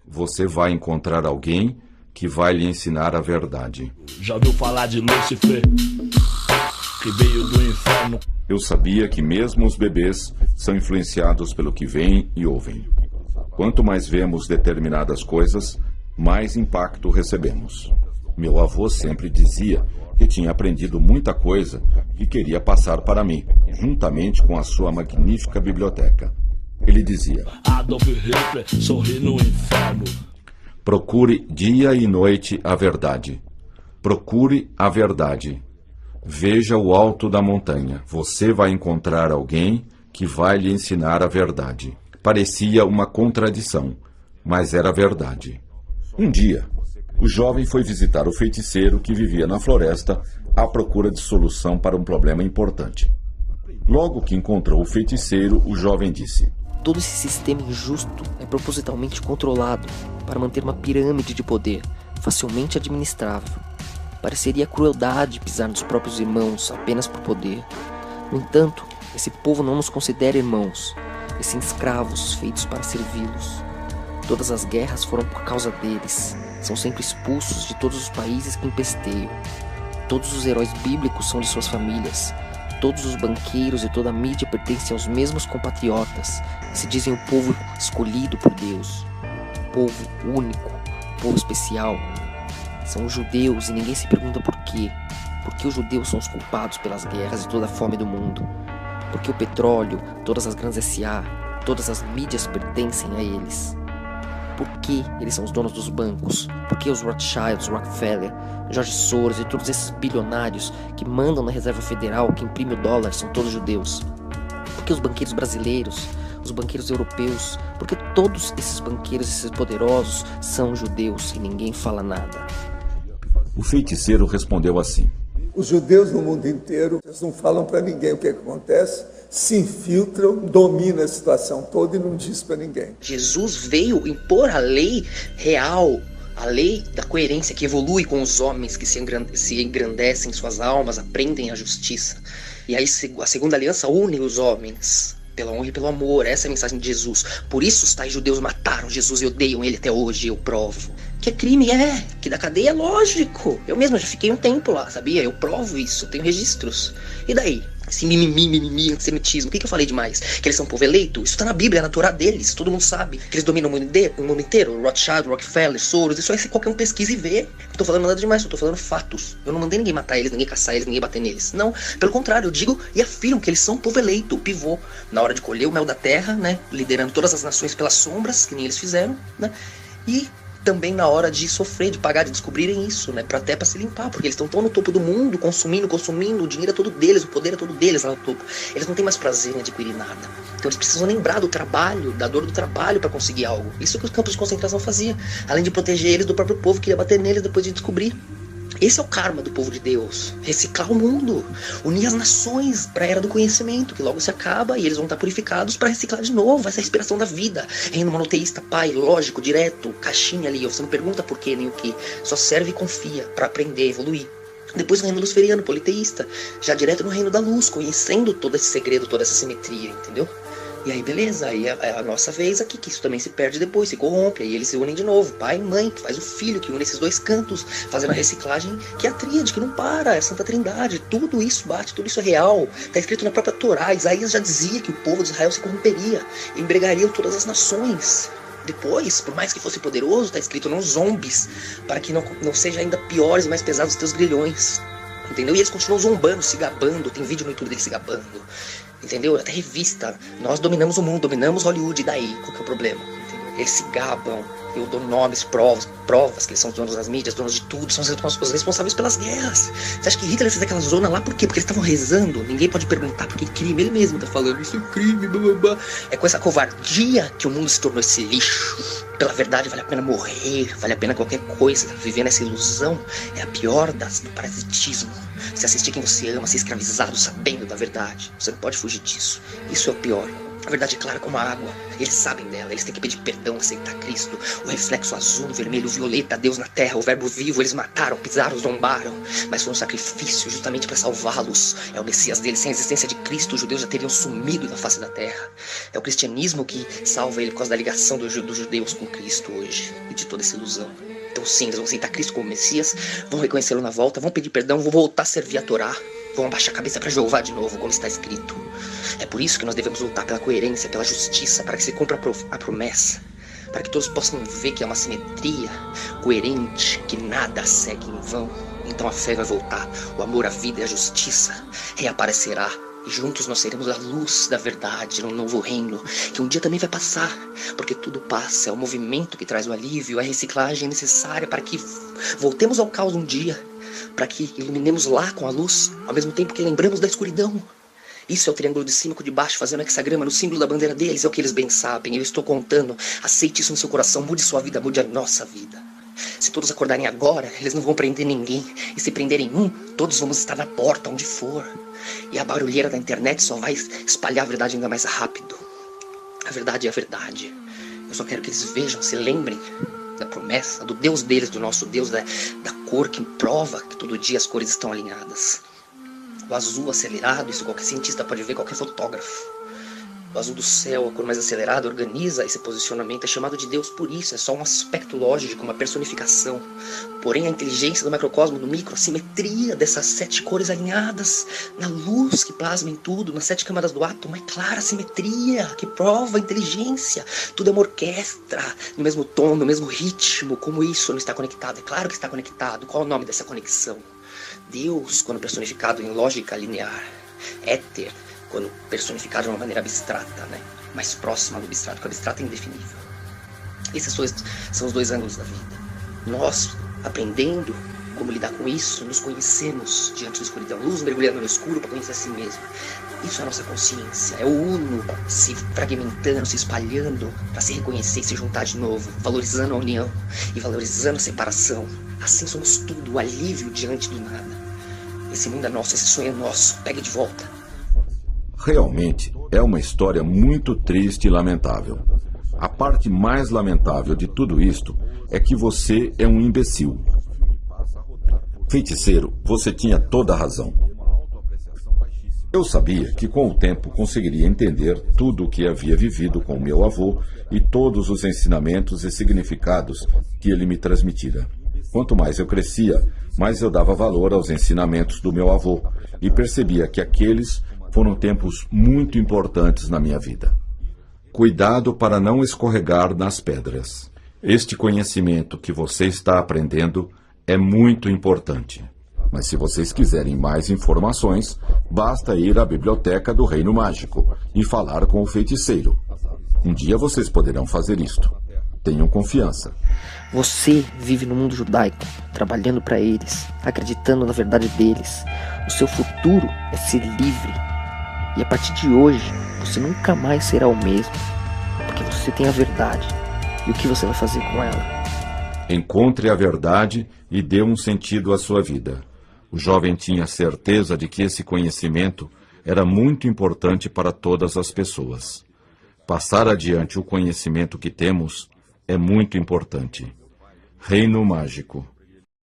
você vai encontrar alguém que vai lhe ensinar a verdade. Já ouviu falar de Lúcifer, que veio do inferno? Eu sabia que mesmo os bebês são influenciados pelo que veem e ouvem. Quanto mais vemos determinadas coisas, mais impacto recebemos. Meu avô sempre dizia que tinha aprendido muita coisa e queria passar para mim, juntamente com a sua magnífica biblioteca. Ele dizia: Adolf Hitler sorri no inferno. Procure dia e noite a verdade. Procure a verdade. Veja o alto da montanha. Você vai encontrar alguém que vai lhe ensinar a verdade. Parecia uma contradição, mas era verdade. Um dia, o jovem foi visitar o feiticeiro que vivia na floresta à procura de solução para um problema importante. Logo que encontrou o feiticeiro, o jovem disse: Todo esse sistema injusto é propositalmente controlado para manter uma pirâmide de poder facilmente administrável. Pareceria crueldade pisar nos próprios irmãos apenas por poder. No entanto, esse povo não nos considera irmãos, e sim escravos feitos para servi-los. Todas as guerras foram por causa deles. São sempre expulsos de todos os países que empesteiam. Todos os heróis bíblicos são de suas famílias. Todos os banqueiros e toda a mídia pertencem aos mesmos compatriotas e se dizem o povo escolhido por Deus. Povo único, povo especial. São os judeus e ninguém se pergunta por quê. Porque os judeus são os culpados pelas guerras e toda a fome do mundo. Porque o petróleo, todas as grandes SA, todas as mídias pertencem a eles. Por que eles são os donos dos bancos? Por que os Rothschilds, Rockefeller, George Soros e todos esses bilionários que mandam na Reserva Federal, que imprime o dólar, são todos judeus? Por que os banqueiros brasileiros, os banqueiros europeus? Por que todos esses banqueiros, esses poderosos, são judeus e ninguém fala nada? O feiticeiro respondeu assim: Os judeus no mundo inteiro, eles não falam para ninguém o que acontece, se infiltram, dominam a situação toda e não diz para ninguém. Jesus veio impor a lei real, a lei da coerência que evolui com os homens que se engrandecem em suas almas, aprendem a justiça. E aí a segunda aliança une os homens pela honra e pelo amor. Essa é a mensagem de Jesus. Por isso os tais judeus mataram Jesus e odeiam ele até hoje, eu provo. Que é crime, que da cadeia é lógico. Eu mesmo já fiquei um tempo lá, sabia? Eu provo isso, eu tenho registros. E daí? Esse mimimi, antissemitismo. O que eu falei demais? Que eles são povo eleito? Isso tá na Bíblia, é na Torá deles. Todo mundo sabe. Que eles dominam o mundo inteiro. Rothschild, Rockefeller, Soros. Isso aí qualquer um pesquisa e vê. Não tô falando nada demais, eu tô falando fatos. Eu não mandei ninguém matar eles, ninguém caçar eles, ninguém bater neles. Não, pelo contrário, eu digo e afirmo que eles são povo eleito, o pivô. Na hora de colher o mel da terra, né? Liderando todas as nações pelas sombras, que nem eles fizeram, né? E também na hora de sofrer, de pagar, de descobrirem isso, né? Até pra se limpar, porque eles estão tão no topo do mundo, consumindo, o dinheiro é todo deles, o poder é todo deles lá no topo. Eles não têm mais prazer em adquirir nada. Então eles precisam lembrar do trabalho, da dor do trabalho pra conseguir algo. Isso que os campos de concentração faziam. Além de proteger eles do próprio povo que ia bater neles depois de descobrir. Esse é o karma do povo de Deus. Reciclar o mundo. Unir as nações para a era do conhecimento, que logo se acaba e eles vão estar purificados para reciclar de novo. Essa é a inspiração da vida. Reino monoteísta, pai, lógico, direto, caixinha ali. Você não pergunta por quê nem o que. Só serve e confia para aprender, evoluir. Depois o reino luciferiano, politeísta. Já direto no reino da luz, conhecendo todo esse segredo, toda essa simetria, entendeu? E aí beleza, aí é a nossa vez aqui, que isso também se perde depois, se corrompe, aí eles se unem de novo, pai e mãe, que faz o filho, que une esses dois cantos, fazendo a reciclagem, que é a tríade, que não para, é a Santa Trindade, tudo isso bate, tudo isso é real, tá escrito na própria Torá. Isaías já dizia que o povo de Israel se corromperia, embregariam todas as nações. Depois, por mais que fosse poderoso, tá escrito não zombes, para que não seja ainda piores e mais pesados os teus grilhões. Entendeu? E eles continuam zombando, se gabando, tem vídeo no YouTube deles se gabando. Entendeu? Até revista. Nós dominamos o mundo, dominamos Hollywood, e daí? Qual que é o problema? Entendeu? Eles se gabam. Eu dou nomes, provas que eles são os donos das mídias, donos de tudo, são os responsáveis pelas guerras. Você acha que Hitler fez aquela zona lá por quê? Porque eles estavam rezando. Ninguém pode perguntar porque crime. Ele mesmo tá falando, isso é crime, blá, blá, blá. É com essa covardia que o mundo se tornou esse lixo. Pela verdade, vale a pena morrer, vale a pena qualquer coisa. Viver nessa ilusão é a pior do parasitismo. Se assistir quem você ama, ser escravizado sabendo da verdade. Você não pode fugir disso. Isso é o pior. A verdade é clara como a água. Eles sabem dela, eles têm que pedir perdão, aceitar Cristo. O reflexo azul, vermelho, violeta, Deus na terra, o verbo vivo. Eles mataram, pisaram, zombaram, mas foi um sacrifício justamente para salvá-los. É o Messias deles. Sem a existência de Cristo, os judeus já teriam sumido da face da terra. É o cristianismo que salva ele por causa da ligação dos judeus com Cristo hoje e de toda essa ilusão. Então sim, eles vão aceitar Cristo como Messias, vão reconhecê-lo na volta, vão pedir perdão, vão voltar a servir a Torá, vão abaixar a cabeça para Jeová de novo, como está escrito. É por isso que nós devemos lutar pela coerência, pela justiça, para que se cumpra a promessa, para que todos possam ver que é uma simetria coerente, que nada segue em vão. Então a fé vai voltar, o amor, a vida e a justiça reaparecerá. E juntos nós seremos a luz da verdade num novo reino, que um dia também vai passar, porque tudo passa, é o movimento que traz o alívio, a reciclagem necessária para que voltemos ao caos um dia, para que iluminemos lá com a luz, ao mesmo tempo que lembramos da escuridão. Isso é o triângulo de cima com o de baixo, fazendo hexagrama no símbolo da bandeira deles, é o que eles bem sabem, eu estou contando, aceite isso no seu coração, mude sua vida, mude a nossa vida. Se todos acordarem agora, eles não vão prender ninguém, e se prenderem um, todos vamos estar na porta, onde for. E a barulheira da internet só vai espalhar a verdade ainda mais rápido. A verdade é a verdade. Eu só quero que eles vejam, se lembrem da promessa, do Deus deles, do nosso Deus, da cor que prova que todo dia as cores estão alinhadas. O azul acelerado, isso qualquer cientista pode ver, qualquer fotógrafo. O azul do céu, a cor mais acelerada, organiza esse posicionamento, é chamado de Deus por isso, é só um aspecto lógico, uma personificação. Porém, a inteligência do macrocosmo, do micro, a simetria dessas 7 cores alinhadas, na luz que plasma em tudo, nas 7 câmaras do átomo, é clara a simetria que prova a inteligência. Tudo é uma orquestra, no mesmo tom, no mesmo ritmo. Como isso não está conectado? É claro que está conectado. Qual é o nome dessa conexão? Deus, quando personificado em lógica linear. Éter, quando personificado de uma maneira abstrata, né? Mais próxima do abstrato, porque o abstrato é indefinível. Esses são os 2 ângulos da vida. Nós, aprendendo como lidar com isso, nos conhecemos diante da escuridão. Luz mergulhando no escuro para conhecer a si mesmo. Isso é a nossa consciência. É o uno se fragmentando, se espalhando para se reconhecer e se juntar de novo, valorizando a união e valorizando a separação. Assim somos tudo, o alívio diante do nada. Esse mundo é nosso, esse sonho é nosso. Pegue de volta. Realmente é uma história muito triste e lamentável. A parte mais lamentável de tudo isto é que você é um imbecil. Feiticeiro, você tinha toda a razão. Eu sabia que com o tempo conseguiria entender tudo o que havia vivido com meu avô e todos os ensinamentos e significados que ele me transmitira. Quanto mais eu crescia, mais eu dava valor aos ensinamentos do meu avô e percebia que aqueles foram tempos muito importantes na minha vida. Cuidado para não escorregar nas pedras. Este conhecimento que você está aprendendo é muito importante. Mas se vocês quiserem mais informações, basta ir à biblioteca do Reino Mágico e falar com o feiticeiro. Um dia vocês poderão fazer isto. Tenham confiança. Você vive no mundo judaico, trabalhando para eles, acreditando na verdade deles. O seu futuro é ser livre. E a partir de hoje, você nunca mais será o mesmo, porque você tem a verdade. E o que você vai fazer com ela? Encontre a verdade e dê um sentido à sua vida. O jovem tinha certeza de que esse conhecimento era muito importante para todas as pessoas. Passar adiante o conhecimento que temos é muito importante. Reino Mágico.